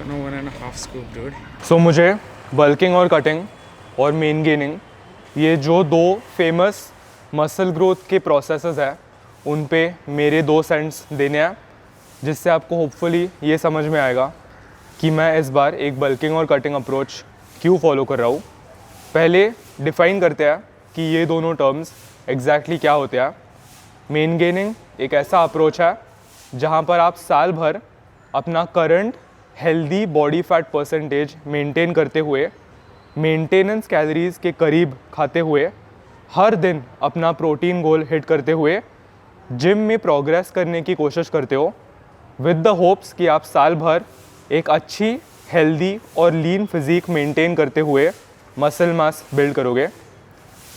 No, 1.5 scoop, dude. सो मुझे bulking और cutting और मेन गेनिंग, ये जो दो फेमस मसल ग्रोथ के प्रोसेसेस हैं, उन पे मेरे 2 सेंट्स देने हैं, जिससे आपको होपफुली ये समझ में आएगा कि मैं इस बार एक बल्किंग और कटिंग अप्रोच क्यों फॉलो कर रहा हूँ। पहले डिफ़ाइन करते हैं कि ये दोनों टर्म्स एग्जैक्टली क्या होते हैं। मेन गेनिंग एक ऐसा अप्रोच है जहाँ पर आप साल भर अपना current healthy body fat percentage maintain करते हुए, मेंटेनेंस कैलोरीज के करीब खाते हुए, हर दिन अपना प्रोटीन गोल हिट करते हुए जिम में प्रोग्रेस करने की कोशिश करते हो, विद द होप्स कि आप साल भर एक अच्छी हेल्दी और लीन फिजिक मेंटेन करते हुए मसल मास बिल्ड करोगे।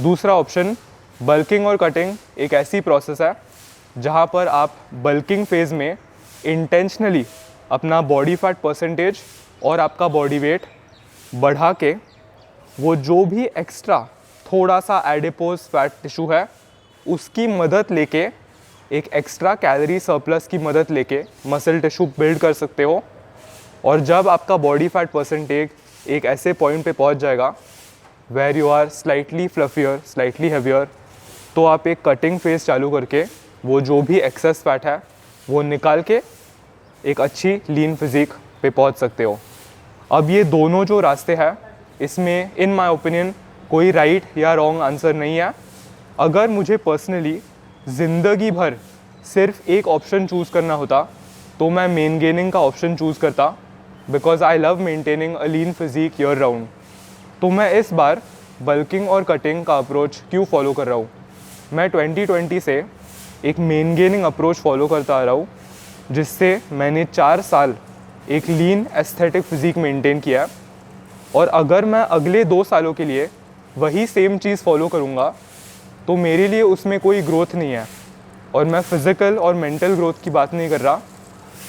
दूसरा ऑप्शन बल्किंग और कटिंग एक ऐसी प्रोसेस है जहाँ पर आप बल्किंग फेज़ में इंटेंशनली अपना बॉडी फैट परसेंटेज और आपका बॉडी वेट बढ़ा के वो जो भी एक्स्ट्रा थोड़ा सा एडिपोज फैट टिश्यू है उसकी मदद लेके, एक एक्स्ट्रा कैलोरी सरप्लस की मदद लेके मसल टिश्यू बिल्ड कर सकते हो। और जब आपका बॉडी फैट परसेंटेज एक ऐसे पॉइंट पे पहुंच जाएगा where you are slightly fluffier, slightly heavier, तो आप एक कटिंग फेज चालू करके वो जो भी एक्सेस फैट है वो निकाल के एक अच्छी लीन फिजिक पे पहुंच सकते हो। अब ये दोनों जो रास्ते हैं, इसमें इन माय ओपिनियन कोई राइट या रॉन्ग आंसर नहीं है। अगर मुझे पर्सनली ज़िंदगी भर सिर्फ एक ऑप्शन चूज़ करना होता तो मैं मेन गेनिंग का ऑप्शन चूज़ करता, because I love maintaining a lean physique year round. तो मैं इस बार बल्किंग और कटिंग का अप्रोच क्यों फॉलो कर रहा हूँ। मैं 2020 से एक मेन गेनिंग अप्रोच फॉलो करता आ रहा हूँ, जिससे मैंने 4 साल एक लीन एस्थेटिक फिजिक मेंटेन किया। और अगर मैं अगले 2 सालों के लिए वही सेम चीज़ फॉलो करूँगा तो मेरे लिए उसमें कोई ग्रोथ नहीं है। और मैं फिज़िकल और मेंटल ग्रोथ की बात नहीं कर रहा,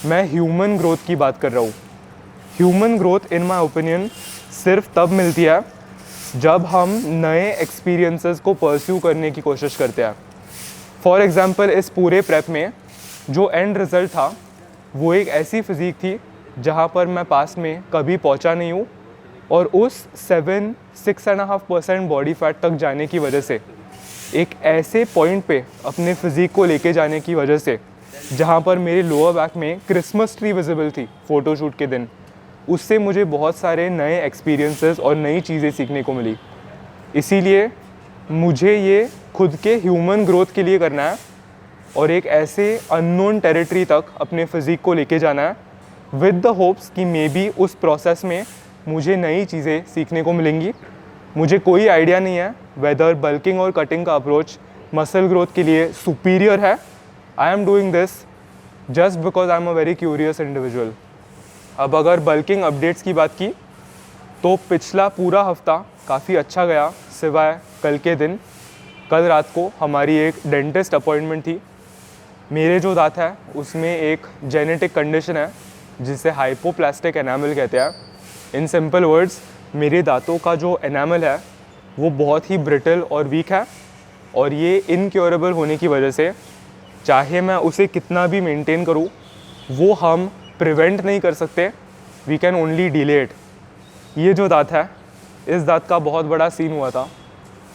मैं ह्यूमन ग्रोथ की बात कर रहा हूँ। Human growth in my opinion सिर्फ तब मिलती है जब हम नए एक्सपीरियंसेस को परस्यू करने की कोशिश करते हैं। फॉर एग्ज़ाम्पल, इस पूरे प्रेप में जो एंड रिज़ल्ट था वो एक ऐसी फिज़ीक थी जहाँ पर मैं पास में कभी पहुँचा नहीं हूँ, और उस 6.5% बॉडी फैट तक जाने की वजह से, एक ऐसे पॉइंट पे अपने फिज़ीक को लेके जाने की वजह से जहाँ पर मेरे लोअर बैक में क्रिसमस ट्री विजिबल थी फ़ोटोशूट के दिन, उससे मुझे बहुत सारे नए एक्सपीरियंसेस और नई चीज़ें सीखने को मिली। इसीलिए मुझे ये खुद के ह्यूमन ग्रोथ के लिए करना है और एक ऐसे अननोन टेरिटरी तक अपने फिज़ीक को लेके जाना है, विद द होप्स कि मे बी उस प्रोसेस में मुझे नई चीज़ें सीखने को मिलेंगी। मुझे कोई आइडिया नहीं है वेदर बल्किंग और कटिंग का अप्रोच मसल ग्रोथ के लिए सुपीरियर है। I am doing this just because I am a very curious individual. अब अगर बल्किंग अपडेट्स की बात की तो पिछला पूरा हफ्ता काफ़ी अच्छा गया, सिवाय कल के दिन। कल रात को हमारी एक डेंटिस्ट अपॉइंटमेंट थी। मेरे जो दांत है उसमें एक जेनेटिक कंडीशन है जिसे हाइपोप्लास्टिक एनामल कहते हैं। इन सिंपल वर्ड्स, मेरे दांतों का जो एनामल है वो बहुत ही ब्रिटल और वीक है, और ये इनक्योरेबल होने की वजह से चाहे मैं उसे कितना भी मेंटेन करूँ वो हम प्रिवेंट नहीं कर सकते, we can only delay it. ये जो दांत है, इस दांत का बहुत बड़ा सीन हुआ था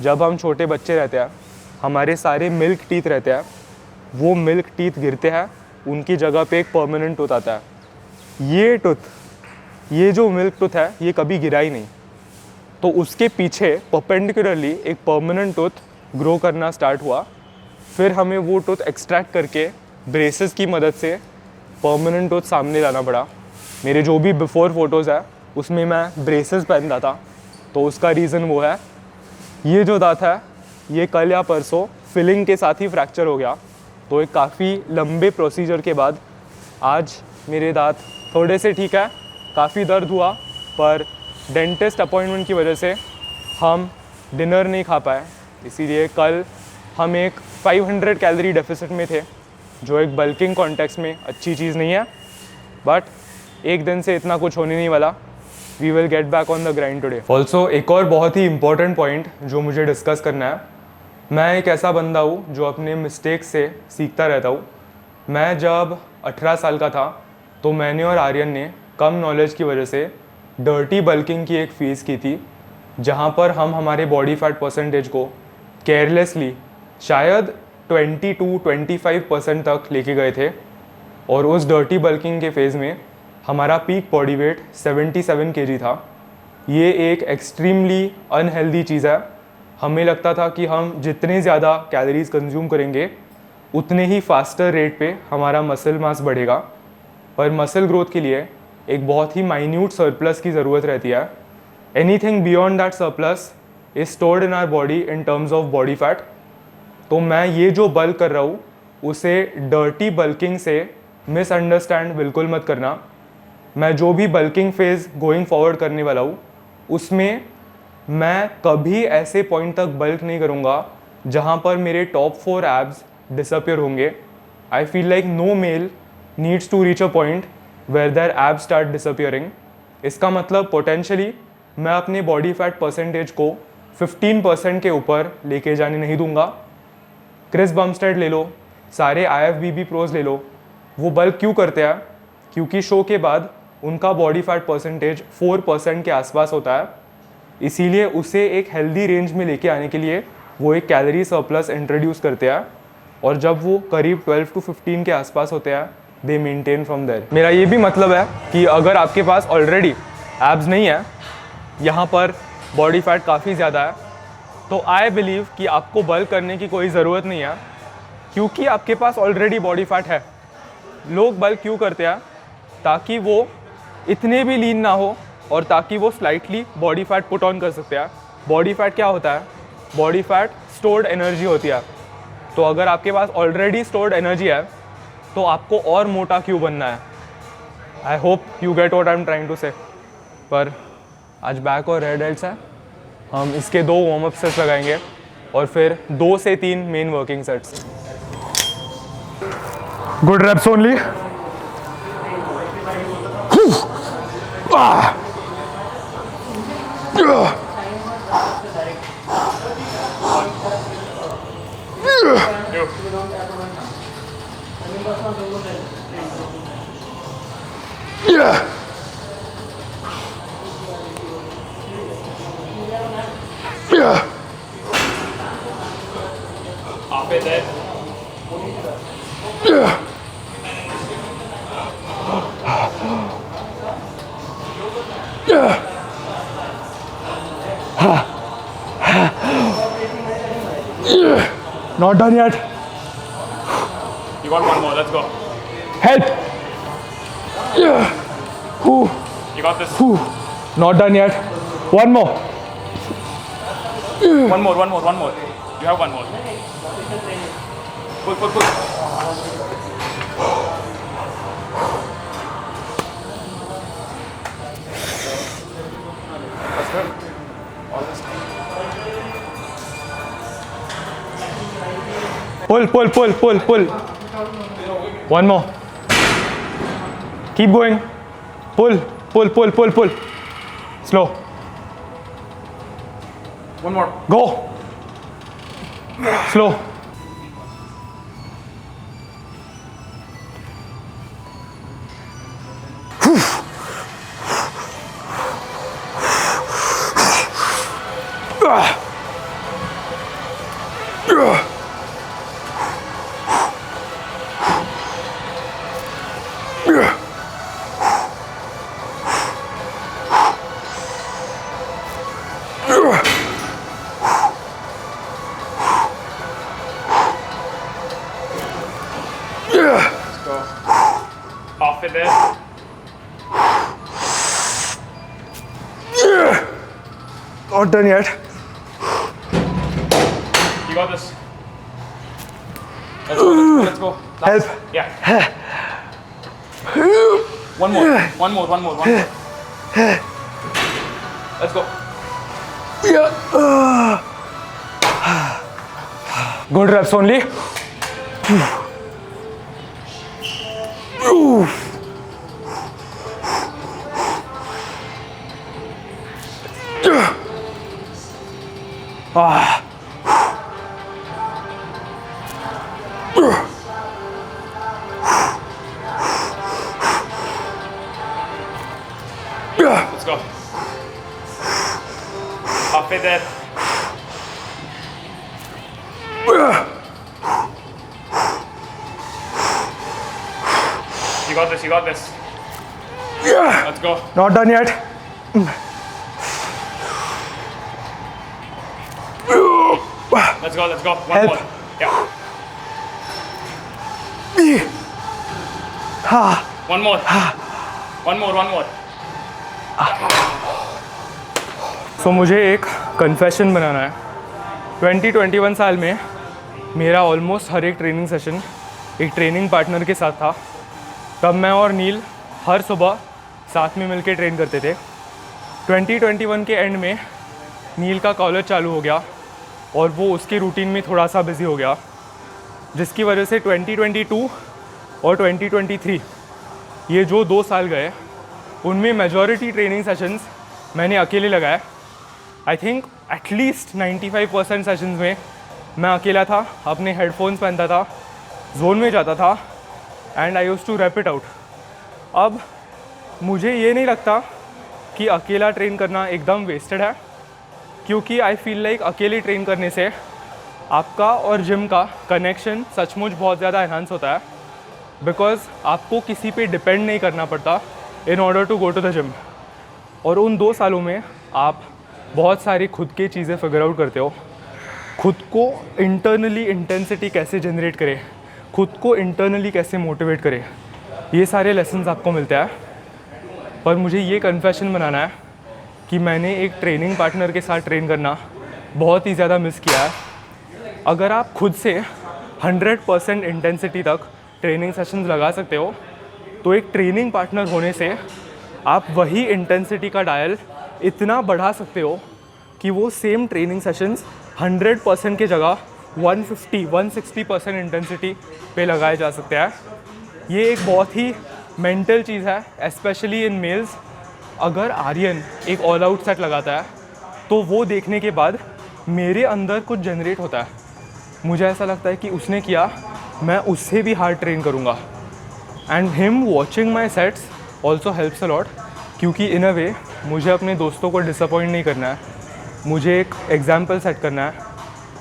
जब हम छोटे बच्चे रहते हैं, हमारे सारे मिल्क टीथ रहते हैं, वो मिल्क टीथ गिरते हैं, उनकी जगह पे एक परमानेंट टूथ आता है। ये जो मिल्क टूथ है ये कभी गिरा ही नहीं, तो उसके पीछे परपेंडिकुलरली एक परमानेंट टूथ ग्रो करना स्टार्ट हुआ। फिर हमें वो टूथ एक्सट्रैक्ट करके ब्रेसेस की मदद से परमानेंट टूथ सामने लाना पड़ा। मेरे जो भी बिफोर फोटोज़ है उसमें मैं ब्रेसेस पहनता था, तो उसका रीज़न वो है। ये जो दांत है ये कल या परसों फिलिंग के साथ ही फ्रैक्चर हो गया, तो एक काफ़ी लंबे प्रोसीजर के बाद आज मेरे दांत थोड़े से ठीक है। काफ़ी दर्द हुआ, पर डेंटिस्ट अपॉइंटमेंट की वजह से हम डिनर नहीं खा पाए, इसीलिए कल हम एक 500 कैलोरी डेफिसिट में थे, जो एक बल्किंग कॉन्टेक्स्ट में अच्छी चीज़ नहीं है। बट एक दिन से इतना कुछ होने नहीं वाला, we will get back on the grind today. Also एक और बहुत ही इंपॉर्टेंट पॉइंट जो मुझे डिस्कस करना है, मैं एक ऐसा बंदा हूँ जो अपने मिस्टेक से सीखता रहता हूँ। मैं जब 18 साल का था तो मैंने और आर्यन ने कम नॉलेज की वजह से डर्टी बल्किंग की एक फेज़ की थी, जहाँ पर हम हमारे बॉडी फैट परसेंटेज को केयरलेसली शायद 22-25% तक लेके गए थे। और उस डर्टी बल्किंग के फेज़ में हमारा पीक बॉडी वेट 77 kg था। ये एक एक्सट्रीमली अनहेल्दी चीज़ है। हमें लगता था कि हम जितने ज़्यादा कैलोरीज कंज्यूम करेंगे उतने ही फास्टर रेट पे हमारा मसल मास बढ़ेगा, पर मसल ग्रोथ के लिए एक बहुत ही माइन्यूट सरप्लस की ज़रूरत रहती है। Anything beyond that surplus is stored in our body in terms of body fat. तो मैं ये जो बल्क कर रहा हूँ उसे डर्टी बल्किंग से मिसअंडरस्टैंड बिल्कुल मत करना। मैं जो भी बल्किंग फेज़ गोइंग फॉरवर्ड करने वाला हूँ उसमें मैं कभी ऐसे पॉइंट तक बल्क नहीं करूँगा जहाँ पर मेरे टॉप 4 एब्स डिसअपियर होंगे। I feel like no male needs to reach a point where there abs start disappearing. इसका मतलब पोटेंशियली मैं अपने बॉडी फैट परसेंटेज को 15% के ऊपर लेके जाने नहीं दूंगा। क्रिस बमस्टेड ले लो, सारे IFBB प्रोज ले लो, वो बल्क क्यों करते हैं? क्योंकि शो के बाद उनका बॉडी फैट परसेंटेज 4% के आसपास होता है। इसीलिए उसे एक हेल्दी रेंज में लेके आने के लिए वो एक कैलोरी सरप्लस इंट्रोड्यूस करते हैं, और जब वो करीब 12 to 15 के आसपास होते हैं दे मेंटेन फ्रॉम देयर। मेरा ये भी मतलब है कि अगर आपके पास ऑलरेडी एब्स नहीं है, यहाँ पर बॉडी फैट काफ़ी ज़्यादा है, तो आई बिलीव कि आपको बल्क करने की कोई ज़रूरत नहीं है, क्योंकि आपके पास ऑलरेडी बॉडी फैट है। लोग बल्क क्यों करते हैं? ताकि वो इतने भी लीन ना हो और ताकि वो slightly body fat put on कर सकते हैं। बॉडी फैट क्या होता है? बॉडी फैट स्टोर्ड एनर्जी होती है। तो अगर आपके पास ऑलरेडी स्टोर्ड एनर्जी है तो आपको और मोटा क्यों बनना है? I hope you get what I am trying to say. पर आज बैक और रेड डेल्ट्स है, हम इसके 2 वार्म अप सेट्स लगाएंगे और फिर 2 से 3 main working sets. Good reps only. After that, Not done yet. you got one more. Let's go. Help. You got this. Not done yet. One more. One more. You have one more. Pull. That's good. All this. Pull. One more. Keep going. Pull. Slow. One more. Go. Slow. Let's go. Off it there. Not done yet. You got this. Let's go. Help. Yeah. One more. Let's go. Good reps only. got this. You got this. Yeah. Let's go. Not done yet. Let's go. Let's go. One Help. more. Yeah. One more. One more. One more. So मुझे एक confession बनाना है। 2021 साल में मेरा almost हर एक training session एक training partner के साथ था। तब मैं और नील हर सुबह साथ में मिलकर ट्रेन करते थे। 2021 के एंड में नील का कॉलेज चालू हो गया और वो उसके रूटीन में थोड़ा सा बिज़ी हो गया, जिसकी वजह से 2022 और 2023 ये जो 2 साल गए उनमें मेजॉरिटी ट्रेनिंग सेशंस मैंने अकेले लगाए। आई थिंक एटलीस्ट 95% सेशंस में मैं अकेला था, अपने हेडफोन्स पहनता था, जोन में जाता था and I used to rap it out. अब मुझे ये नहीं लगता कि अकेला ट्रेन करना एकदम वेस्टेड है, क्योंकि आई फील लाइक अकेले ट्रेन करने से आपका और जिम का कनेक्शन सचमुच बहुत ज़्यादा एनहांस होता है, बिकॉज आपको किसी पे डिपेंड नहीं करना पड़ता in order to go to the gym. और उन 2 सालों में आप बहुत सारी खुद की चीज़ें फिगर आउट करते हो, खुद को इंटरनली इंटेंसिटी कैसे जनरेट करें, खुद को इंटरनली कैसे मोटिवेट करें, ये सारे लेसन्स आपको मिलते हैं। पर मुझे ये कन्फेशन बनाना है कि मैंने एक ट्रेनिंग पार्टनर के साथ ट्रेन करना बहुत ही ज़्यादा मिस किया है। अगर आप खुद से 100% इंटेंसिटी तक ट्रेनिंग सेशंस लगा सकते हो, तो एक ट्रेनिंग पार्टनर होने से आप वही इंटेंसिटी का डायल इतना बढ़ा सकते हो कि वो सेम ट्रेनिंग सेशंस 100% की जगह 150-160% इंटेंसिटी पे लगाए जा सकते हैं। ये एक बहुत ही मेंटल चीज़ है, स्पेशली इन मेल्स। अगर आर्यन एक ऑल आउट सेट लगाता है तो वो देखने के बाद मेरे अंदर कुछ जनरेट होता है, मुझे ऐसा लगता है कि उसने किया, मैं उससे भी हार्ड ट्रेन करूँगा। And him watching my sets also helps a lot, क्योंकि इन अ वे मुझे अपने दोस्तों को डिसअपॉइंट नहीं करना है, मुझे एक एग्जाम्पल सेट करना है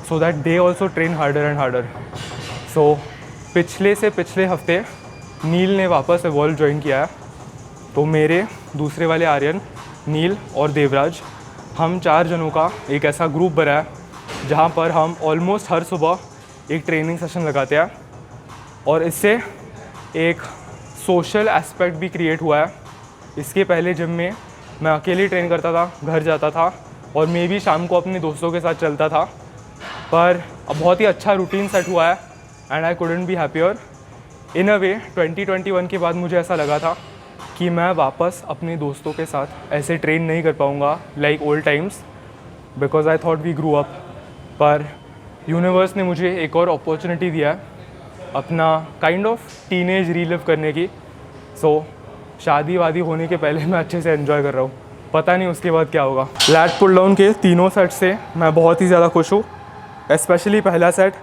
so that they also train harder and harder. So पिछले से पिछले हफ्ते नील ने वापस इवॉल्व ज्वाइन किया है, तो मेरे दूसरे वाले आर्यन, नील और देवराज, हम 4 जनों का एक ऐसा ग्रुप बना है जहाँ पर हम ऑलमोस्ट हर सुबह एक ट्रेनिंग सेशन लगाते हैं। और इससे एक सोशल एस्पेक्ट भी क्रिएट हुआ है। इसके पहले जिम में मैं अकेले ट्रेन करता था, घर जाता था और मैं भी शाम को अपने दोस्तों के साथ चलता था, पर अब बहुत ही अच्छा रूटीन सेट हुआ है and I couldn't be happier. In a way 2021 के बाद मुझे ऐसा लगा था कि मैं वापस अपने दोस्तों के साथ ऐसे ट्रेन नहीं कर पाऊँगा like old times, because I thought we grew up. पर यूनिवर्स ने मुझे एक और अपॉर्चुनिटी दिया है अपना काइंड ऑफ टीनेज रीलिव करने की। सो शादी वादी होने के पहले मैं अच्छे से एंजॉय कर रहा हूँ, पता नहीं उसके बाद क्या होगा। लैट पुल डाउन के तीनों सेट से मैं बहुत ही ज़्यादा खुश हूँ। स्पेशली पहला सेट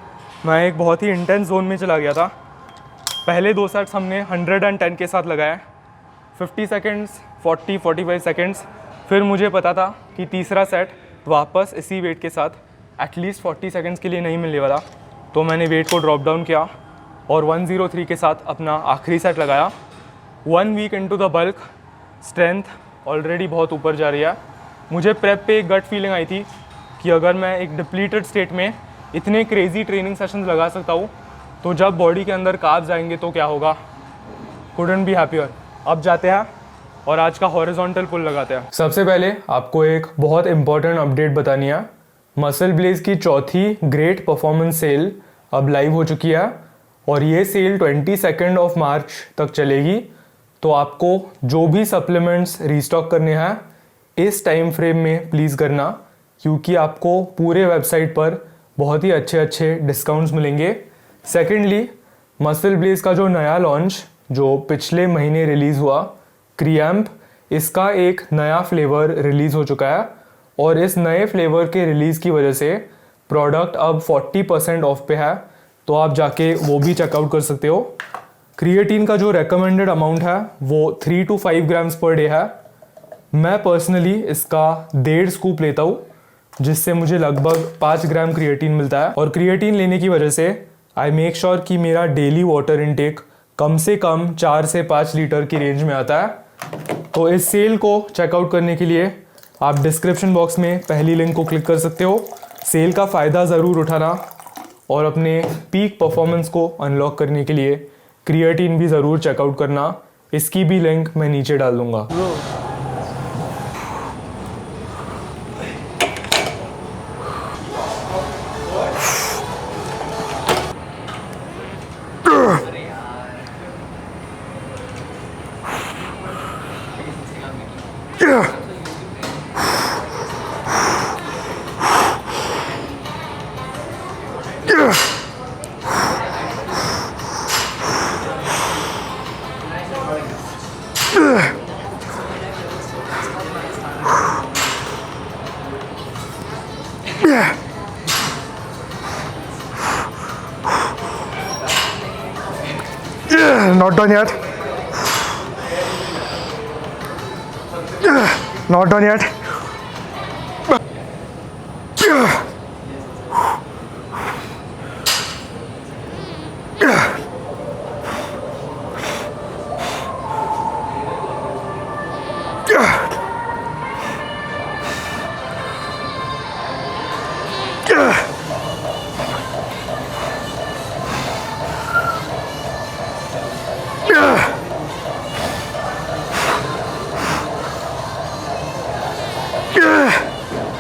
मैं एक बहुत ही इंटेंस जोन में चला गया था। पहले 2 सेट्स हमने 110 के साथ लगाए, 50 सेकेंड्स, 40-45 सेकेंड्स। फिर मुझे पता था कि तीसरा सेट वापस इसी वेट के साथ एटलीस्ट 40 सेकेंड्स के लिए नहीं मिलने वाला, तो मैंने वेट को ड्रॉप डाउन किया और 103 के साथ अपना आखिरी सेट लगाया। 1 week into the bulk, strength already बहुत ऊपर जा रही है। मुझे प्रेप पे एक गट फीलिंग आई थी कि अगर मैं एक डिप्लीटेड स्टेट में इतने क्रेजी ट्रेनिंग सेशंस लगा सकता हूँ, तो जब बॉडी के अंदर कार्ब्स आएंगे तो क्या होगा। Couldn't be happier. अब जाते हैं और आज का हॉरिजॉन्टल पुल लगाते हैं। सबसे पहले आपको एक बहुत इंपॉर्टेंट अपडेट बतानी है। मसल ब्लेज की चौथी ग्रेट परफॉर्मेंस सेल अब लाइव हो चुकी है और ये सेल 22 ऑफ मार्च तक चलेगी। तो आपको जो भी सप्लीमेंट्स रीस्टॉक करने हैं इस टाइम फ्रेम में प्लीज़ करना, क्योंकि आपको पूरे वेबसाइट पर बहुत ही अच्छे अच्छे डिस्काउंट्स मिलेंगे। सेकेंडली, मसल ब्लेज का जो नया लॉन्च जो पिछले महीने रिलीज़ हुआ, क्रिएम्प, इसका एक नया फ्लेवर रिलीज़ हो चुका है और इस नए फ्लेवर के रिलीज़ की वजह से प्रोडक्ट अब 40% ऑफ पे है, तो आप जाके वो भी चेकआउट कर सकते हो। क्रिएटिन का जो रेकमेंडेड अमाउंट है वो 3 to 5 ग्राम्स पर डे है। मैं पर्सनली इसका 1.5 स्कूप लेता हूँ, जिससे मुझे लगभग 5 ग्राम क्रिएटिन मिलता है। और क्रिएटिन लेने की वजह से आई मेक श्योर कि मेरा डेली वाटर इनटेक कम से कम 4 से 5 लीटर की रेंज में आता है। तो इस सेल को चेकआउट करने के लिए आप डिस्क्रिप्शन बॉक्स में पहली लिंक को क्लिक कर सकते हो। सेल का फ़ायदा ज़रूर उठाना और अपने पीक परफॉर्मेंस को अनलॉक करने के लिए क्रिएटिन भी ज़रूर चेकआउट करना। इसकी भी लिंक मैं नीचे डाल दूँगा। Not done yet. Not done yet.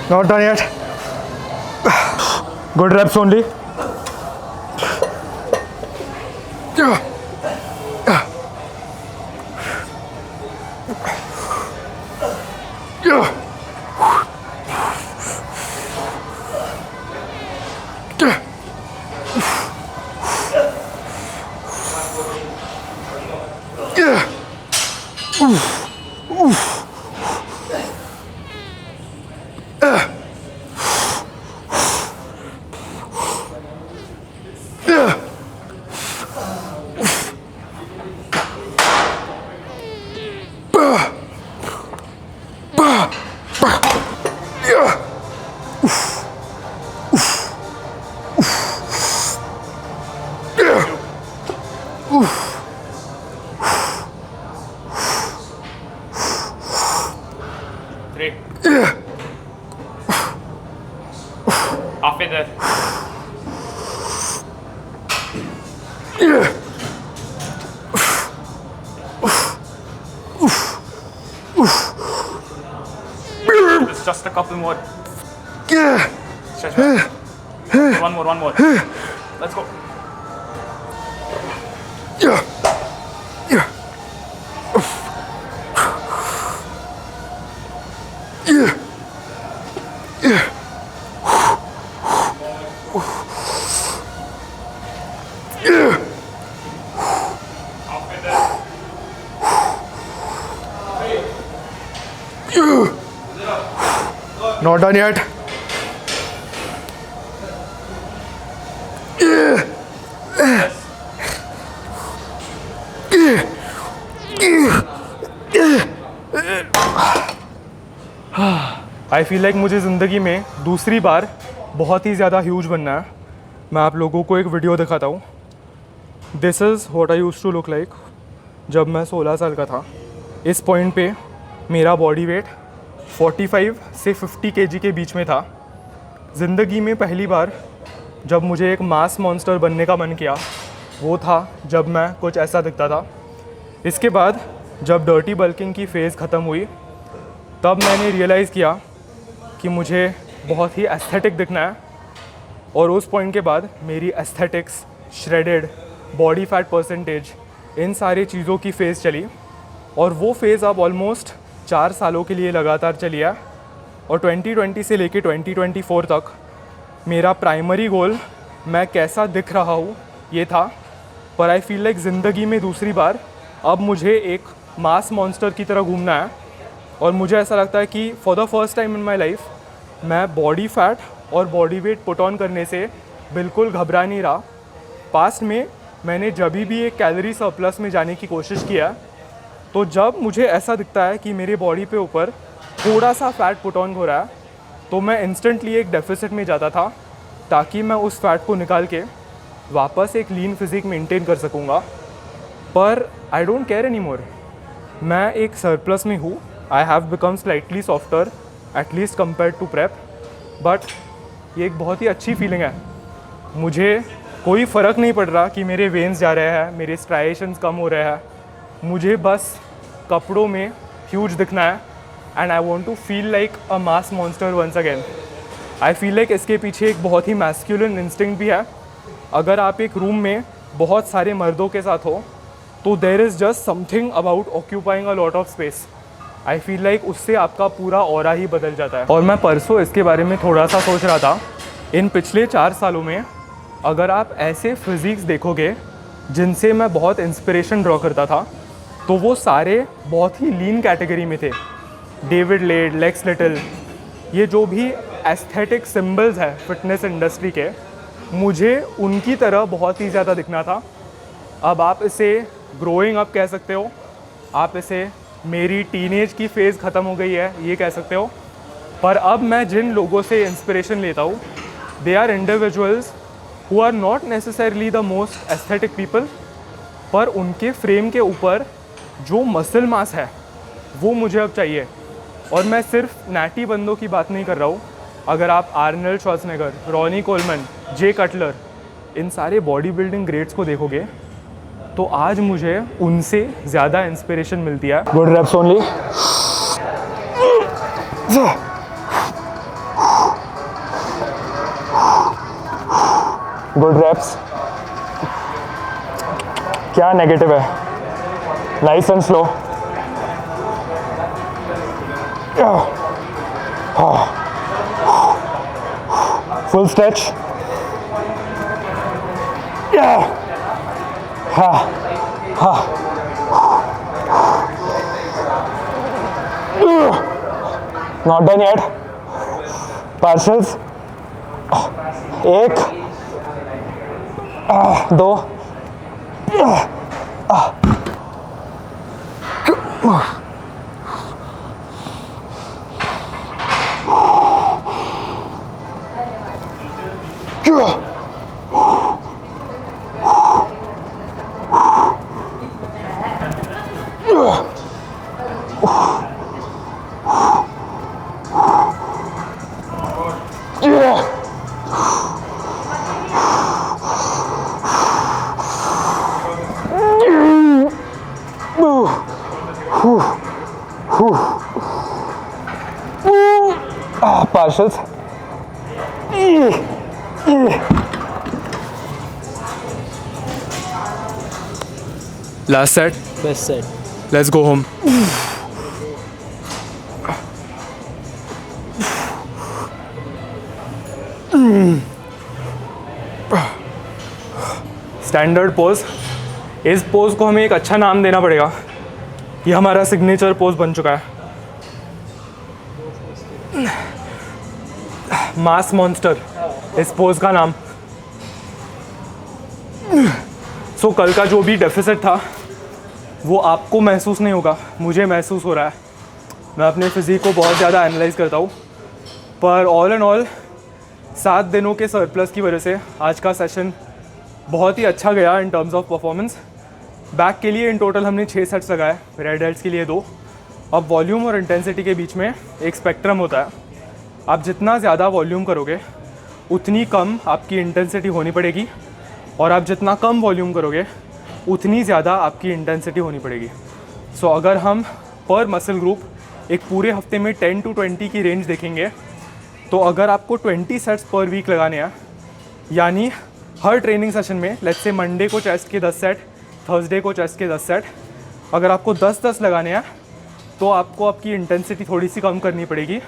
Not done yet. Good reps only. Three. Halfway there. There's just a couple more. Stretch back. One more. Let's go. Halfway there. Not done yet. I feel like मुझे ज़िंदगी में दूसरी बार बहुत ही ज़्यादा huge बनना है। मैं आप लोगों को एक वीडियो दिखाता हूँ। This is what I used to look like जब मैं 16 साल का था। इस पॉइंट पे मेरा बॉडी वेट 45 से 50 केजी के बीच में था। ज़िंदगी में पहली बार जब मुझे एक मास मॉन्स्टर बनने का मन किया वो था जब मैं कुछ ऐसा दिखता था। इसके बाद जब डर्टी बल्किंग की फ़ेज़ ख़त्म हुई तब मैंने रियलाइज़ किया कि मुझे बहुत ही एस्थेटिक दिखना है। और उस पॉइंट के बाद मेरी aesthetics, shredded, body fat percentage, इन सारी चीज़ों की फ़ेज़ चली। और वो फ़ेज़ अब ऑलमोस्ट 4 सालों के लिए लगातार चली है। और 2020 से लेके 2024 तक मेरा प्राइमरी गोल मैं कैसा दिख रहा हूँ ये था। पर आई फील लाइक ज़िंदगी में दूसरी बार अब मुझे एक मास मॉन्स्टर की तरह घूमना है। और मुझे ऐसा लगता है कि for the first time in my life मैं बॉडी फैट और बॉडी वेट पुट ऑन करने से बिल्कुल घबरा नहीं रहा। पास्ट में मैंने जब भी एक कैलोरी सरप्लस में जाने की कोशिश किया तो जब मुझे ऐसा दिखता है कि मेरे बॉडी पे ऊपर थोड़ा सा फैट पुट ऑन हो रहा है तो मैं इंस्टेंटली एक डेफिसिट में जाता था ताकि मैं उस फैट को निकाल के वापस एक लीन फिज़िक मेंटेन कर सकूँगा। पर I don't care any more. मैं एक सरप्लस में हूँ। I have become slightly softer at least compare to prep, but ये एक बहुत ही अच्छी फीलिंग है। मुझे कोई फ़र्क नहीं पड़ रहा कि मेरे वेन्स जा रहे हैं, मेरे स्ट्राइएशंस कम हो रहे हैं। मुझे बस कपड़ों में ह्यूज दिखना है and I want to feel like a mass monster once again. I feel like इसके पीछे एक बहुत ही मैस्कुलिन इंस्टिंक्ट भी है। अगर आप एक रूम में बहुत सारे मर्दों के साथ हो तो there is just something about occupying a lot of space. I feel like उससे आपका पूरा ऑरा ही बदल जाता है। और मैं परसों इसके बारे में थोड़ा सा सोच रहा था। इन पिछले 4 सालों में अगर आप ऐसे फिजिक्स देखोगे जिनसे मैं बहुत इंस्पिरेशन ड्रॉ करता था, तो वो सारे बहुत ही लीन कैटेगरी में थे। डेविड लेड, लेक्स लिटिल, ये जो भी एस्थेटिक सिंबल्स है फिटनेस इंडस्ट्री के, मुझे उनकी तरह बहुत ही ज़्यादा दिखना था। अब आप इसे ग्रोइंग अप कह सकते हो, आप इसे मेरी टीनेज की फेज़ ख़त्म हो गई है ये कह सकते हो। पर अब मैं जिन लोगों से इंस्पिरेशन लेता हूँ, they are individuals who are not necessarily the most aesthetic people, पर उनके फ्रेम के ऊपर जो मसल मास है वो मुझे अब चाहिए। और मैं सिर्फ नैटी बंदों की बात नहीं कर रहा हूँ। अगर आप आर्नल्ड श्वार्ज़नेगर, रॉनी कोलमन, जे कटलर, इन सारे बॉडी बिल्डिंग ग्रेड्स को देखोगे तो आज मुझे उनसे ज़्यादा इंस्पिरेशन मिलती है। Good reps only. Good reps. क्या नेगेटिव है, nice and slow. Full stretch. Not done yet. Partials 1 2 Partials. Last set. Best set. Let's go home. Standard pose. इस पोज को हमें एक अच्छा नाम देना पड़ेगा। ये हमारा सिग्नेचर पोज बन चुका है। मास मॉन्स्टर इस पोज का नाम। सो कल का जो भी डेफिसिट था वो आपको महसूस नहीं होगा, मुझे महसूस हो रहा है। मैं अपने फिज़िक को बहुत ज़्यादा एनालाइज करता हूँ, पर ऑल एंड ऑल 7 दिनों के सरप्लस की वजह से आज का सेशन बहुत ही अच्छा गया इन टर्म्स ऑफ परफॉर्मेंस। बैक के लिए इन टोटल हमने 6 सेट्स लगाए, रेड हेड्स के लिए 2। अब वॉल्यूम और इंटेंसिटी के बीच में एक स्पेक्ट्रम होता है। आप जितना ज़्यादा वॉल्यूम करोगे उतनी कम आपकी इंटेंसिटी होनी पड़ेगी, और आप जितना कम वॉल्यूम करोगे उतनी ज़्यादा आपकी इंटेंसिटी होनी पड़ेगी। सो अगर हम पर मसल ग्रुप एक पूरे हफ्ते में 10 to 20 की रेंज देखेंगे, तो अगर आपको 20 सेट्स पर वीक लगाने हैं, यानी हर ट्रेनिंग सेशन में लेट्स से मंडे को चेस्ट के 10 सेट, थर्सडे को चेस्ट के 10 सेट, अगर आपको 10-10 लगाने हैं तो आपको आपकी इंटेंसिटी थोड़ी सी कम करनी पड़ेगी,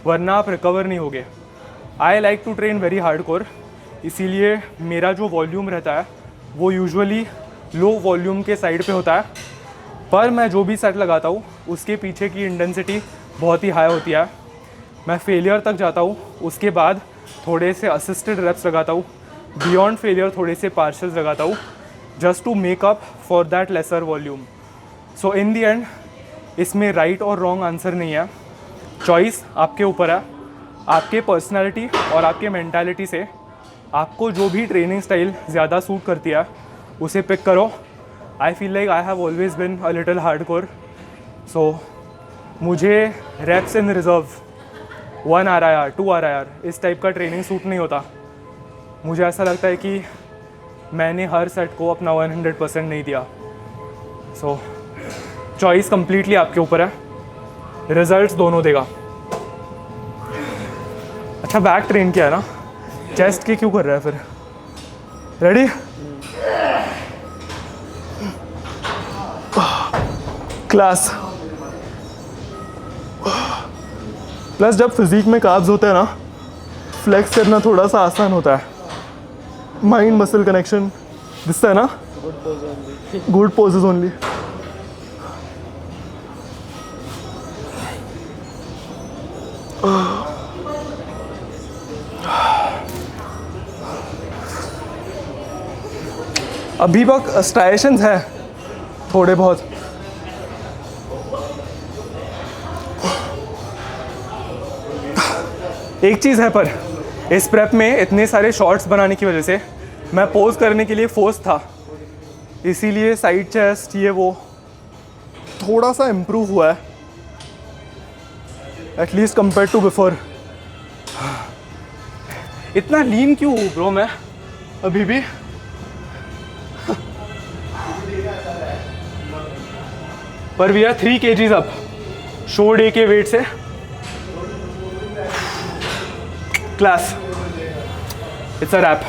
वरना आप रिकवर नहीं होगे। I like to train very hardcore, इसीलिए मेरा जो वॉल्यूम रहता है वो यूजुअली लो वॉल्यूम के साइड पे होता है, पर मैं जो भी सेट लगाता हूँ उसके पीछे की इंटेंसिटी बहुत ही हाई होती है। मैं फेलियर तक जाता हूँ, उसके बाद थोड़े से असिस्टेड रेप्स लगाता हूँ, बियॉन्ड फेलियर थोड़े से पार्शल्स लगाता हूँ, just to make up for that lesser volume. So in the end इसमें राइट और रॉन्ग आंसर नहीं है, चॉइस आपके ऊपर है। आपके पर्सनैलिटी और आपके मेंटालिटी से आपको जो भी ट्रेनिंग स्टाइल ज़्यादा सूट करती है उसे पिक करो। I feel like I have always been a little hardcore, so मुझे reps in reserve 1 RIR 2 RIR इस टाइप का ट्रेनिंग सूट नहीं होता। मुझे ऐसा लगता है कि मैंने हर सेट को अपना 100% नहीं दिया। सो चॉइस कंप्लीटली आपके ऊपर है, रिजल्ट्स दोनों देगा। अच्छा बैक ट्रेन किया है ना, चेस्ट के क्यों कर रहा है फिर? रेडी? क्लास प्लस जब फिजिक में कार्ब्स होते हैं ना, फ्लेक्स करना थोड़ा सा आसान होता है। माइंड मसल कनेक्शन दिसता है ना, गुड पोजेस ओनली। अभी तक स्ट्राइशंस है थोड़े बहुत। एक चीज़ है पर इस प्रेप में इतने सारे शॉट्स बनाने की वजह से मैं पोज करने के लिए फोर्स था, इसीलिए साइड चेस्ट ये वो थोड़ा सा इम्प्रूव हुआ है एटलीस्ट कंपेयर टू बिफोर। इतना लीन क्यों हूँ ब्रो मैं अभी भी? पर we are 3 kgs up show day के वेट से। Class, it's a rap.